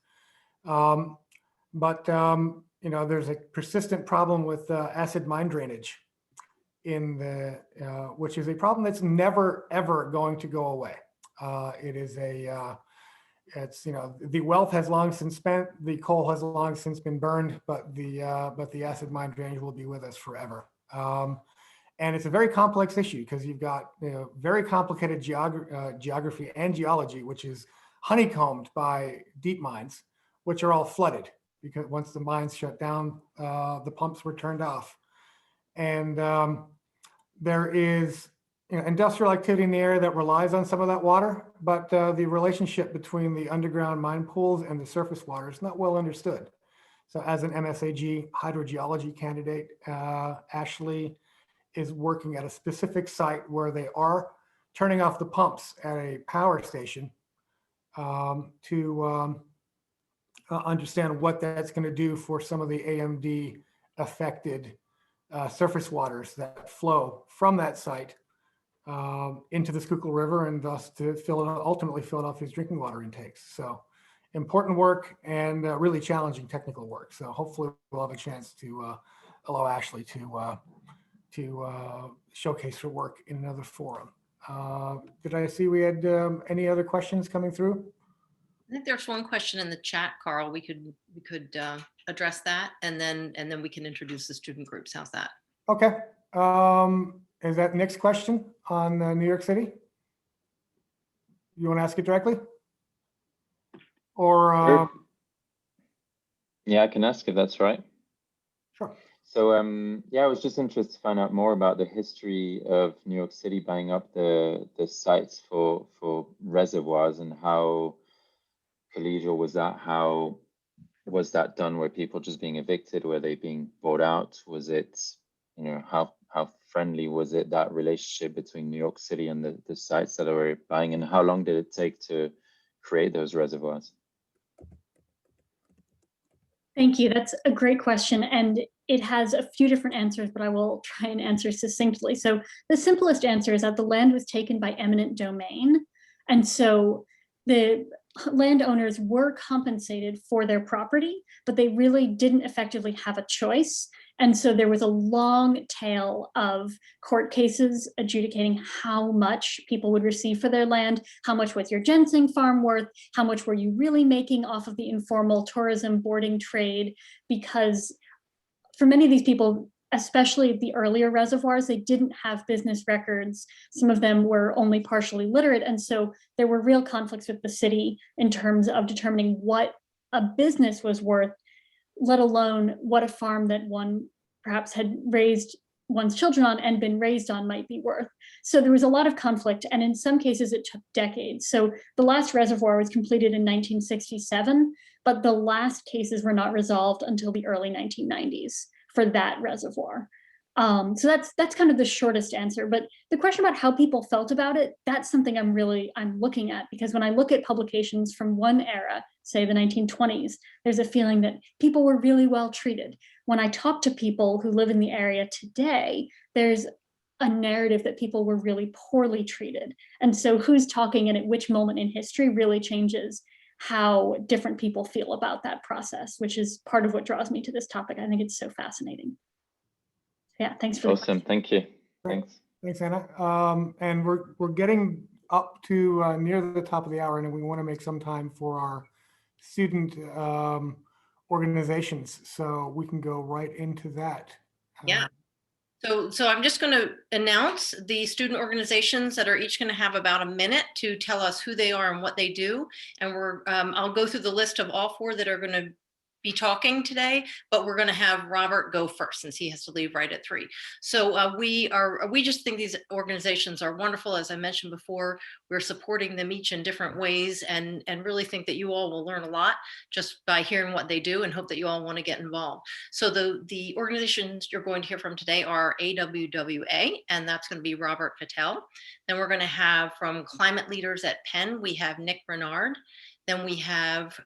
Speaker 2: But there's a persistent problem with acid mine drainage in the, which is a problem that's never ever going to go away. It is the wealth has long since spent, the coal has long since been burned, but the acid mine drainage will be with us forever. And it's a very complex issue because you've got very complicated geography and geology, which is honeycombed by deep mines, which are all flooded because once the mines shut down, the pumps were turned off. And there is industrial activity in the area that relies on some of that water, but the relationship between the underground mine pools and the surface water is not well understood. So as an MSAG hydrogeology candidate, Ashley is working at a specific site where they are turning off the pumps at a power station to understand what that's going to do for some of the AMD affected surface waters that flow from that site into the Schuylkill River and thus to ultimately Philadelphia's drinking water intakes. So important work and really challenging technical work. So hopefully we'll have a chance to allow Ashley to showcase her work in another forum. Did I see we had any other questions coming through?
Speaker 1: I think there's one question in the chat, Carl. We could address that, and then we can introduce the student groups. How's that?
Speaker 2: Okay. Is that Nick's question on New York City? You want to ask it directly? Or
Speaker 10: Sure. Yeah, I can ask if that's right.
Speaker 2: Sure.
Speaker 10: So yeah, I was just interested to find out more about the history of New York City buying up the sites for reservoirs and how collegial? Was that how was that done? Were people just being evicted? Were they being bought out? Was it, you know, how friendly was it, that relationship between New York City and the sites that were buying, and how long did it take to create those reservoirs?
Speaker 3: Thank you. That's a great question. And it has a few different answers, but I will try and answer succinctly. So the simplest answer is that the land was taken by eminent domain. And so the landowners were compensated for their property, but they really didn't effectively have a choice. And so there was a long tail of court cases adjudicating how much people would receive for their land, how much was your ginseng farm worth, how much were you really making off of the informal tourism boarding trade, because for many of these people, especially the earlier reservoirs, they didn't have business records. Some of them were only partially literate. And so there were real conflicts with the city in terms of determining what a business was worth, let alone what a farm that one perhaps had raised one's children on and been raised on might be worth. So there was a lot of conflict, and in some cases it took decades. So the last reservoir was completed in 1967, but the last cases were not resolved until the early 1990s for that reservoir. So that's kind of the shortest answer. But the question about how people felt about it, that's something I'm looking at, because when I look at publications from one era, say the 1920s, there's a feeling that people were really well treated. When I talk to people who live in the area today, there's a narrative that people were really poorly treated. And so who's talking and at which moment in history really changes how different people feel about that process, which is part of what draws me to this topic. I think it's so fascinating. Yeah, thanks for
Speaker 10: Awesome, thank you. Thanks.
Speaker 2: Thanks, Anna. And we're getting up to near the top of the hour, and we want to make some time for our student organizations, so we can go right into that.
Speaker 1: Yeah. So I'm just going to announce the student organizations that are each going to have about a minute to tell us who they are and what they do. And I'll go through the list of all four that are going to be talking today, but we're going to have Robert go first since he has to leave right at 3. So we just think these organizations are wonderful. As I mentioned before, we're supporting them each in different ways, and really think that you all will learn a lot just by hearing what they do, and hope that you all want to get involved. So the organizations you're going to hear from today are AWWA, and that's going to be Robert Patel. Then we're going to have from Climate Leaders at Penn, we have Nick Bernard. Then we have,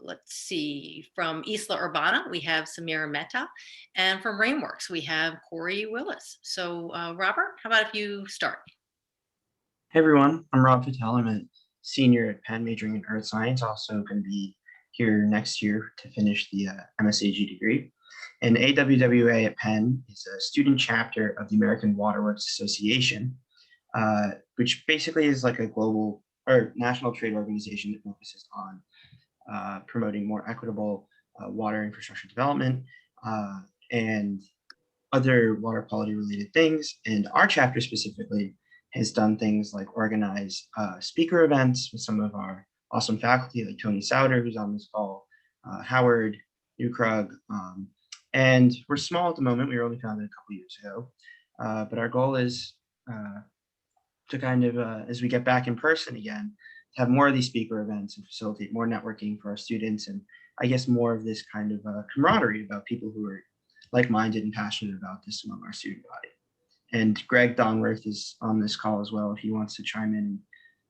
Speaker 1: let's see, from Isla Urbana, we have Samira Mehta. And from Rainworks, we have Corey Willis. So Robert, how about if you start?
Speaker 11: Hey everyone, I'm Rob Patel. I'm a senior at Penn majoring in earth science, also going to be here next year to finish the MSAG degree. And AWWA at Penn is a student chapter of the American Waterworks Association, which basically is like a global or national trade organization that focuses on promoting more equitable water infrastructure development and other water quality related things. And our chapter specifically has done things like organize speaker events with some of our awesome faculty, like Tony Souter, who's on this call, Howard Newkrug. And we're small at the moment. We were only founded a couple years ago. But our goal is to kind of, as we get back in person again, have more of these speaker events and facilitate more networking for our students. And I guess more of this kind of camaraderie about people who are like-minded and passionate about this among our student body. And Greg Donworth is on this call as well. If he wants to chime in and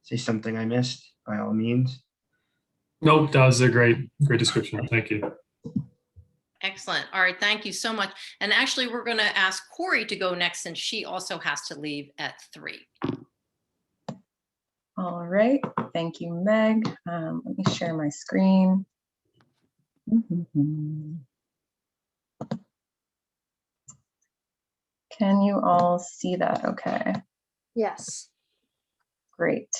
Speaker 11: say something I missed, by all means.
Speaker 4: Nope, that was a great description. Thank you.
Speaker 1: Excellent. All right, thank you so much. And actually, we're going to ask Corey to go next, since she also has to leave at 3.
Speaker 12: All right, thank you, Meg. Let me share my screen. Can you all see that okay?
Speaker 8: Yes.
Speaker 12: Great.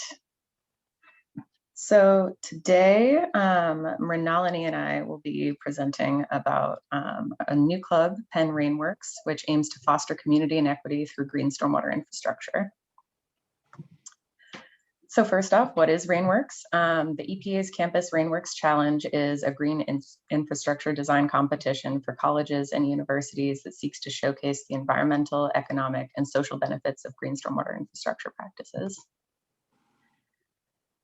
Speaker 12: So today, Mrinalini and I will be presenting about a new club, Penn Rainworks, which aims to foster community and equity through green stormwater infrastructure. So first off, what is Rainworks? The EPA's Campus Rainworks Challenge is a green infrastructure design competition for colleges and universities that seeks to showcase the environmental, economic, and social benefits of green stormwater infrastructure practices.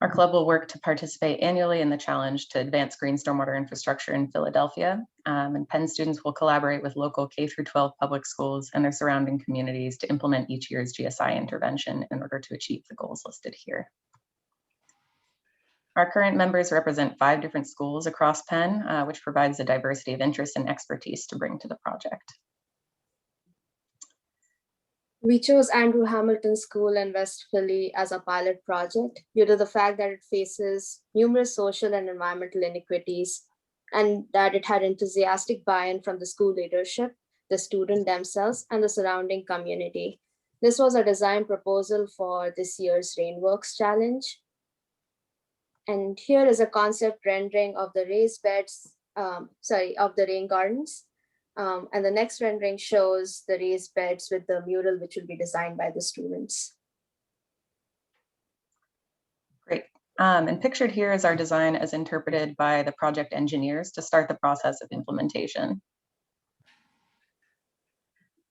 Speaker 12: Our club will work to participate annually in the challenge to advance green stormwater infrastructure in Philadelphia. And Penn students will collaborate with local K-12 public schools and their surrounding communities to implement each year's GSI intervention in order to achieve the goals listed here. Our current members represent 5 different schools across Penn, which provides a diversity of interest and expertise to bring to the project.
Speaker 8: We chose Andrew Hamilton School in West Philly as a pilot project due to the fact that it faces numerous social and environmental inequities, and that it had enthusiastic buy-in from the school leadership, the student themselves, and the surrounding community. This was a design proposal for this year's Rainworks Challenge. And here is a concept rendering of the raised beds, of the rain gardens. And the next rendering shows the raised beds with the mural, which will be designed by the students.
Speaker 12: Great. And pictured here is our design as interpreted by the project engineers to start the process of implementation.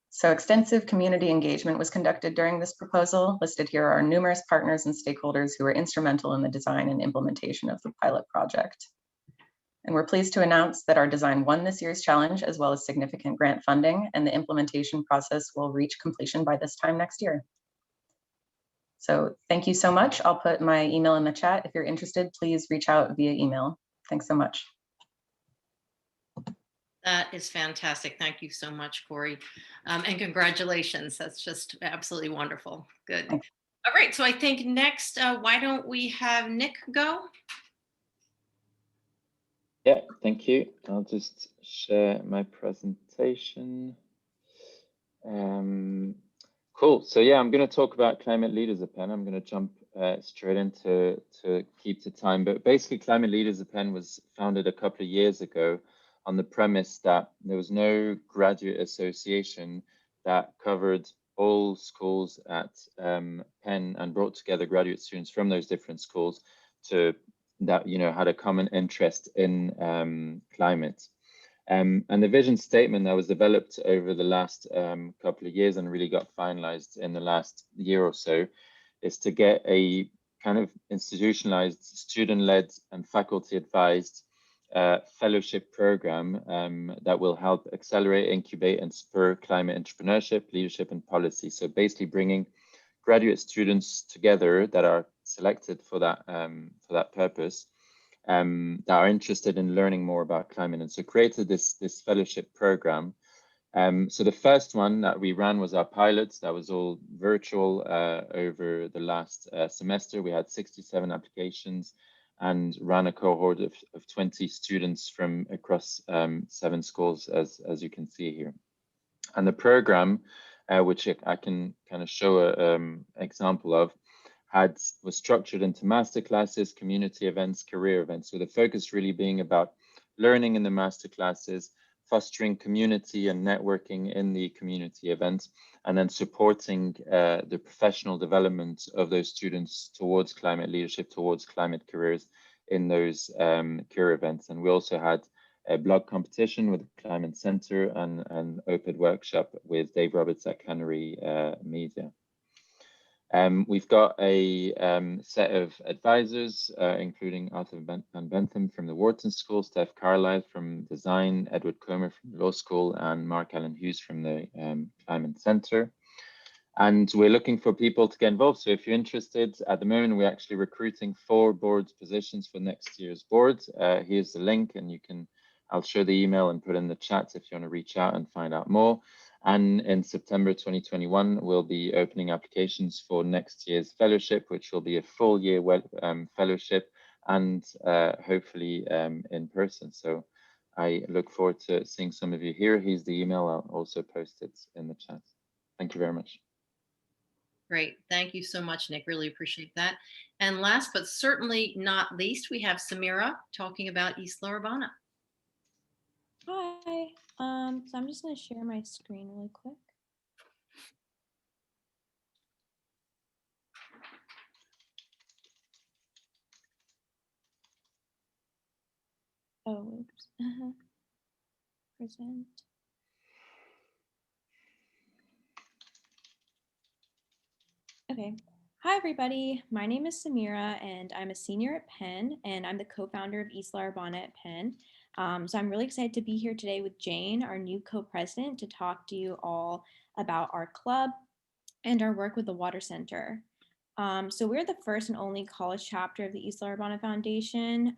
Speaker 12: So extensive community engagement was conducted during this proposal. Listed here are numerous partners and stakeholders who were instrumental in the design and implementation of the pilot project. And we're pleased to announce that our design won this year's challenge, as well as significant grant funding, and the implementation process will reach completion by this time next year. So thank you so much. I'll put my email in the chat. If you're interested, please reach out via email. Thanks so much.
Speaker 1: That is fantastic. Thank you so much, Corey. And congratulations. That's just absolutely wonderful. Good. All right. So I think next, why don't we have Nick go?
Speaker 10: Yeah, thank you. I'll just share my presentation. Cool. So yeah, I'm going to talk about climate leaders at Penn. I'm going to jump straight into to keep to time. But basically, Climate Leaders at Penn was founded a couple of years ago on the premise that there was no graduate association that covered all schools at Penn and brought together graduate students from those different schools to that had a common interest in climate. And the vision statement that was developed over the last couple of years and really got finalized in the last year or so is to get a kind of institutionalized, student-led and faculty-advised fellowship program that will help accelerate, incubate, and spur climate entrepreneurship, leadership, and policy. So basically bringing graduate students together that are selected for that purpose, that are interested in learning more about climate, and so created this fellowship program. So the first one that we ran was our pilots. That was all virtual over the last semester. We had 67 applications and ran a cohort of 20 students from across 7 schools, as you can see here. And the program, which I can kind of show an example of, was structured into masterclasses, community events, career events. So the focus really being about learning in the masterclasses, fostering community and networking in the community events, and then supporting the professional development of those students towards climate leadership, towards climate careers in those career events. And we also had a blog competition with the Climate Center and an open workshop with Dave Roberts at Canary Media. We've got a set of advisors, including Arthur Van Bentham from the Wharton School, Steph Carlisle from Design, Edward Comer from the Law School, and Mark Allen Hughes from the Climate Center. And we're looking for people to get involved. So if you're interested, at the moment, we're actually recruiting 4 board positions for next year's board. Here's the link, and I'll show the email and put in the chat if you want to reach out and find out more. And in September 2021, we'll be opening applications for next year's fellowship, which will be a full year fellowship and hopefully in person. So I look forward to seeing some of you here. Here's the email. I'll also post it in the chat. Thank you very much.
Speaker 1: Great. Thank you so much, Nick. Really appreciate that. And last but certainly not least, we have Samira talking about East La Urbana.
Speaker 5: Hi. So I'm just going to share my screen really quick. Oh, oops. Present. Okay.
Speaker 13: Hi, everybody. My name is Samira, and I'm a senior at Penn, and I'm the co-founder of Isla Urbana at Penn. So I'm really excited to be here today with Jane, our new co-president, to talk to you all about our club and our work with the Water Center. So we're the first and only college chapter of the Isla Urbana Foundation,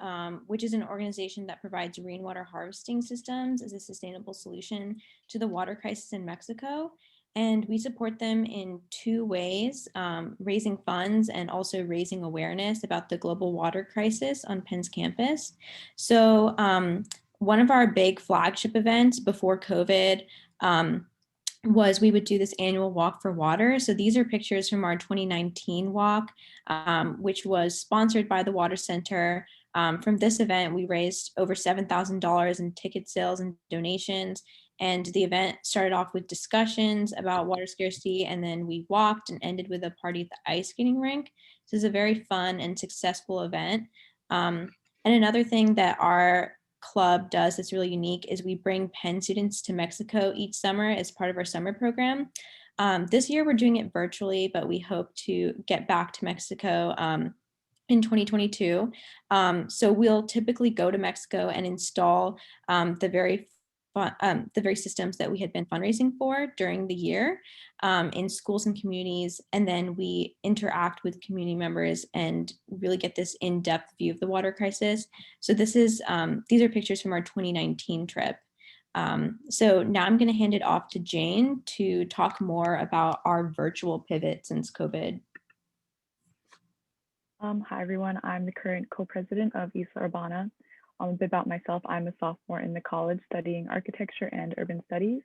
Speaker 13: which is an organization that provides rainwater harvesting systems as a sustainable solution to the water crisis in Mexico. And we support them in two ways, raising funds and also raising awareness about the global water crisis on Penn's campus. So one of our big flagship events before COVID was we would do this annual walk for water. So these are pictures from our 2019 walk, which was sponsored by the Water Center. From this event, we raised over $7,000 in ticket sales and donations. And the event started off with discussions about water scarcity, and then we walked and ended with a party at the ice skating rink. This is a very fun and successful event. And another thing that our club does that's really unique is we bring Penn students to Mexico each summer as part of our summer program. This year we're doing it virtually, but we hope to get back to Mexico in 2022. So we'll typically go to Mexico and install the very systems that we had been fundraising for during the year in schools and communities. And then we interact with community members and really get this in-depth view of the water crisis. So these are pictures from our 2019 trip. So now I'm going to hand it off to Jane to talk more about our virtual pivot since COVID.
Speaker 14: Hi, everyone. I'm the current co-president of Isla Urbana. A bit about myself, I'm a sophomore in the college studying architecture and urban studies.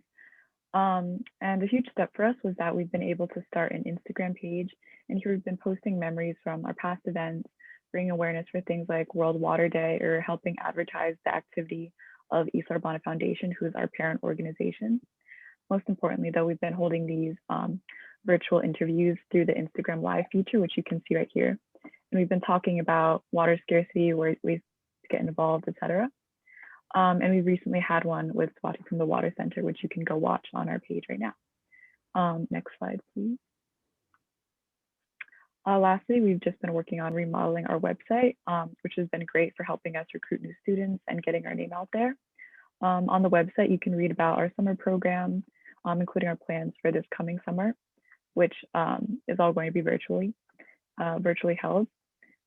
Speaker 14: And a huge step for us was that we've been able to start an Instagram page, and here we've been posting memories from our past events, bringing awareness for things like World Water Day, or helping advertise the activity of Isla Urbana Foundation, who is our parent organization. Most importantly, though, we've been holding these virtual interviews through the Instagram Live feature, which you can see right here. And we've been talking about water scarcity, ways to get involved, etc. And we recently had one with Swati from the Water Center, which you can go watch on our page right now. Next slide, please. Lastly, we've just been working on remodeling our website, which has been great for helping us recruit new students and getting our name out there. On the website, you can read about our summer program, including our plans for this coming summer, which is all going to be virtually held.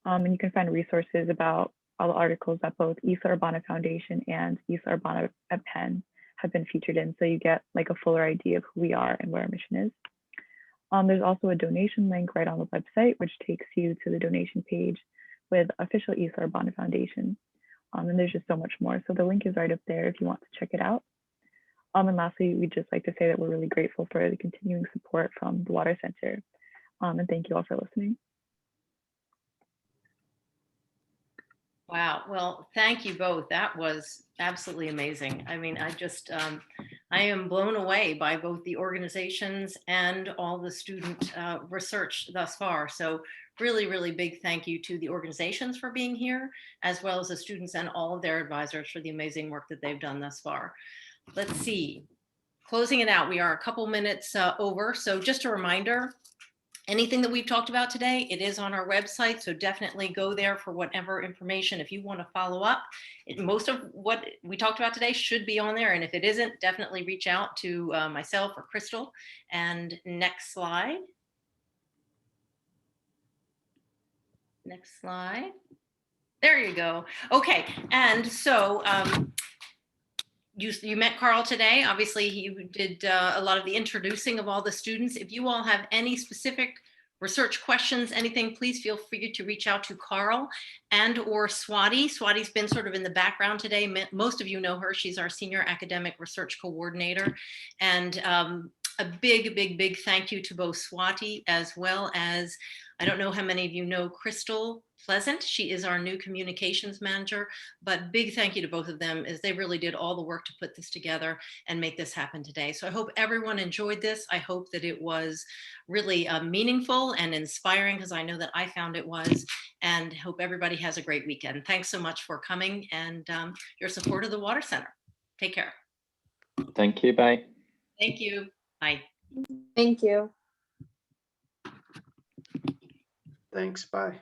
Speaker 14: And you can find resources about all the articles that both Isla Urbana Foundation and Isla Urbana at Penn have been featured in, so you get like a fuller idea of who we are and what our mission is. There's also a donation link right on the website, which takes you to the donation page with official Isla Urbana Foundation. And there's just so much more. So the link is right up there if you want to check it out. And lastly, we'd just like to say that we're really grateful for the continuing support from the Water Center. And thank you all for listening.
Speaker 1: Wow. Well, thank you both. That was absolutely amazing. I mean, I am blown away by both the organizations and all the student research thus far. So really, really big thank you to the organizations for being here, as well as the students and all of their advisors for the amazing work that they've done thus far. Let's see. Closing it out, we are a couple minutes over. So just a reminder, anything that we've talked about today, it is on our website, so definitely go there for whatever information. If you want to follow up, most of what we talked about today should be on there, and if it isn't, definitely reach out to myself or Crystal. And next slide. Next slide. There you go. Okay, and so you met Carl today. Obviously, he did a lot of the introducing of all the students. If you all have any specific research questions, anything, please feel free to reach out to Carl and or Swati. Swati's been sort of in the background today. Most of you know her. She's our senior academic research coordinator. And a big thank you to both Swati as well as, I don't know how many of you know Crystal Pleasant. She is our new communications manager, but big thank you to both of them as they really did all the work to put this together and make this happen today. So I hope everyone enjoyed this. I hope that it was really meaningful and inspiring, because I know that I found it was, and hope everybody has a great weekend. Thanks so much for coming and your support of the Water Center. Take care.
Speaker 10: Thank you. Bye.
Speaker 1: Thank you. Bye.
Speaker 8: Thank you.
Speaker 7: Thanks, bye.